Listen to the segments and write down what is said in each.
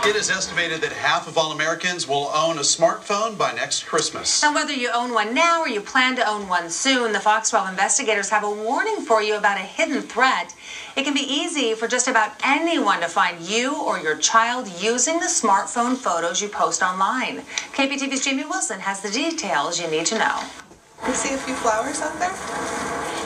It is estimated that half of all Americans will own a smartphone by next Christmas. And whether you own one now or you plan to own one soon, the Fox 12 investigators have a warning for you about a hidden threat. It can be easy for just about anyone to find you or your child using the smartphone photos you post online. KPTV's Jamie Wilson has the details you need to know. You see a few flowers out there?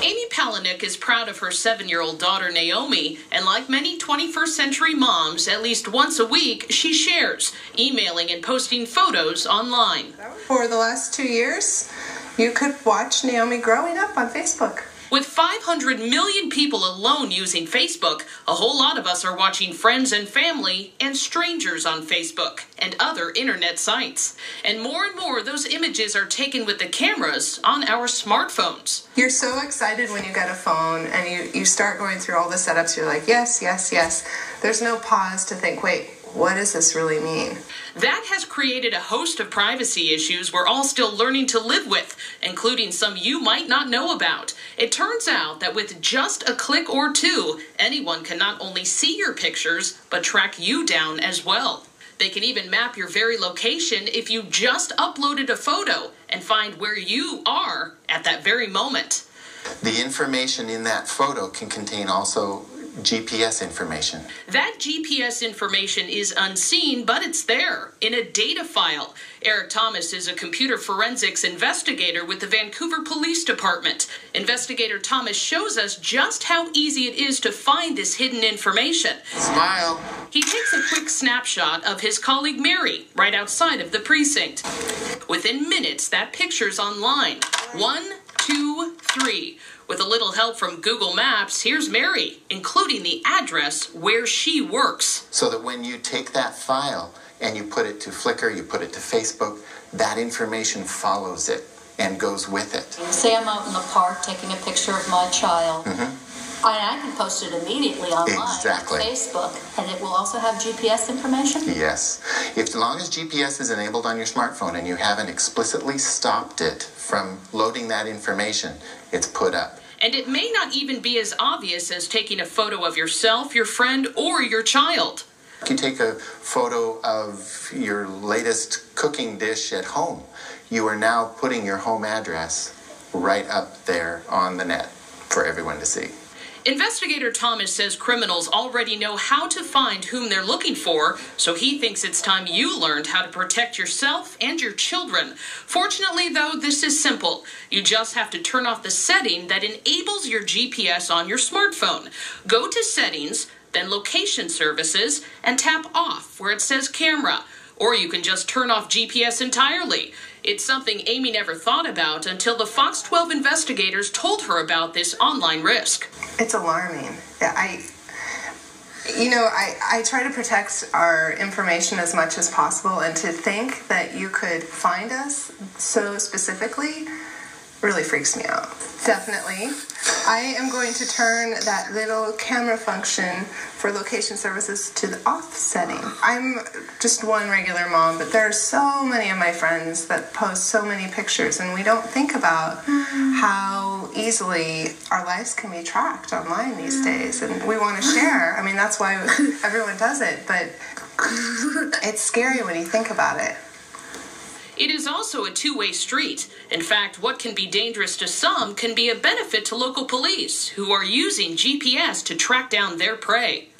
Amy Palahniuk is proud of her 7-year-old daughter, Naomi, and like many 21st century moms, at least once a week, she shares, emailing and posting photos online. For the last 2 years, you could watch Naomi growing up on Facebook. With 500 million people alone using Facebook, a whole lot of us are watching friends and family and strangers on Facebook and other internet sites. And more, those images are taken with the cameras on our smartphones. You're so excited when you get a phone and you start going through all the setups. You're like, yes, yes, yes. There's no pause to think, wait, what does this really mean? That has created a host of privacy issues we're all still learning to live with, including some you might not know about. It turns out that with just a click or two, anyone can not only see your pictures, but track you down as well. They can even map your very location if you just uploaded a photo and find where you are at that very moment. The information in that photo can contain also GPS information. That GPS information is unseen, but it's there in a data file. Eric Thomas is a computer forensics investigator with the Vancouver Police Department. Investigator Thomas shows us just how easy it is to find this hidden information. Smile. He takes a quick snapshot of his colleague Mary right outside of the precinct. Within minutes, that picture's online. 1, 2, 3. With a little help from Google Maps, here's Mary, including the address where she works. So that when you take that file and you put it to Flickr, you put it to Facebook, that information follows it and goes with it. Say I'm out in the park taking a picture of my child. I can post it immediately online Exactly. on Facebook, and it will also have GPS information? Yes. As long as GPS is enabled on your smartphone and you haven't explicitly stopped it from loading that information, it's put up. And it may not even be as obvious as taking a photo of yourself, your friend, or your child. If you take a photo of your latest cooking dish at home, you are now putting your home address right up there on the net for everyone to see. Investigator Thomas says criminals already know how to find whom they're looking for, so he thinks it's time you learned how to protect yourself and your children. Fortunately, though, this is simple. You just have to turn off the setting that enables your GPS on your smartphone. Go to Settings, then Location Services, and tap Off where it says Camera. Or you can just turn off GPS entirely. It's something Amy never thought about until the Fox 12 investigators told her about this online risk. It's alarming. I try to protect our information as much as possible, and to think that you could find us so specifically really freaks me out. Definitely. I am going to turn that little camera function for location services to the off setting. I'm just one regular mom, but there are so many of my friends that post so many pictures, and we don't think about how easily our lives can be tracked online these days, and we want to share. I mean, that's why everyone does it, but it's scary when you think about it. It is also a two-way street. In fact, what can be dangerous to some can be a benefit to local police who are using GPS to track down their prey.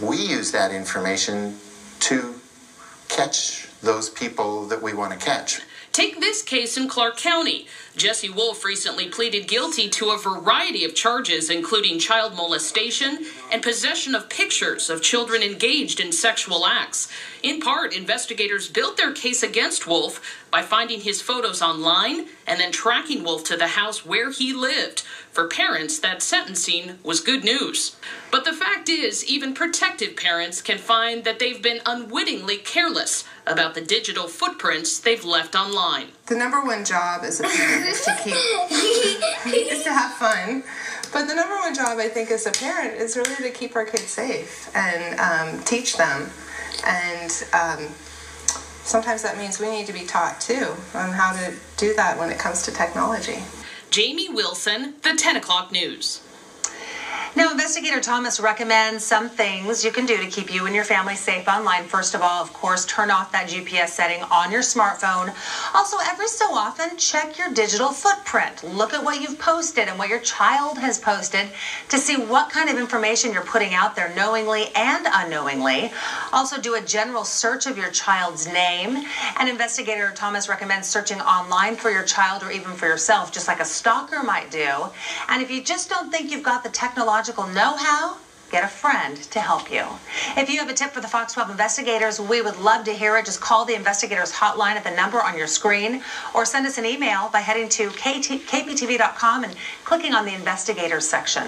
We use that information to catch those people that we want to catch. Take this case in Clark County. Jesse Wolf recently pleaded guilty to a variety of charges, including child molestation and possession of pictures of children engaged in sexual acts. In part, investigators built their case against Wolf by finding his photos online and then tracking Wolf to the house where he lived. For parents, that sentencing was good news. But the fact is, even protective parents can find that they've been unwittingly careless about the digital footprints they've left online. The number one job as a parent is to have fun. But the number one job, I think, as a parent is really to keep our kids safe and teach them. And sometimes that means we need to be taught, too, on how to do that when it comes to technology. Jamie Wilson, the 10 o'clock news. Now, Investigator Thomas recommends some things you can do to keep you and your family safe online. First of all, of course, turn off that GPS setting on your smartphone. Also, every so often, check your digital footprint. Look at what you've posted and what your child has posted to see what kind of information you're putting out there knowingly and unknowingly. Also, do a general search of your child's name. And Investigator Thomas recommends searching online for your child or even for yourself, just like a stalker might do. And if you just don't think you've got the technological know-how, get a friend to help you. If you have a tip for the Fox 12 investigators, we would love to hear it. Just call the investigators hotline at the number on your screen or send us an email by heading to kptv.com and clicking on the investigators section.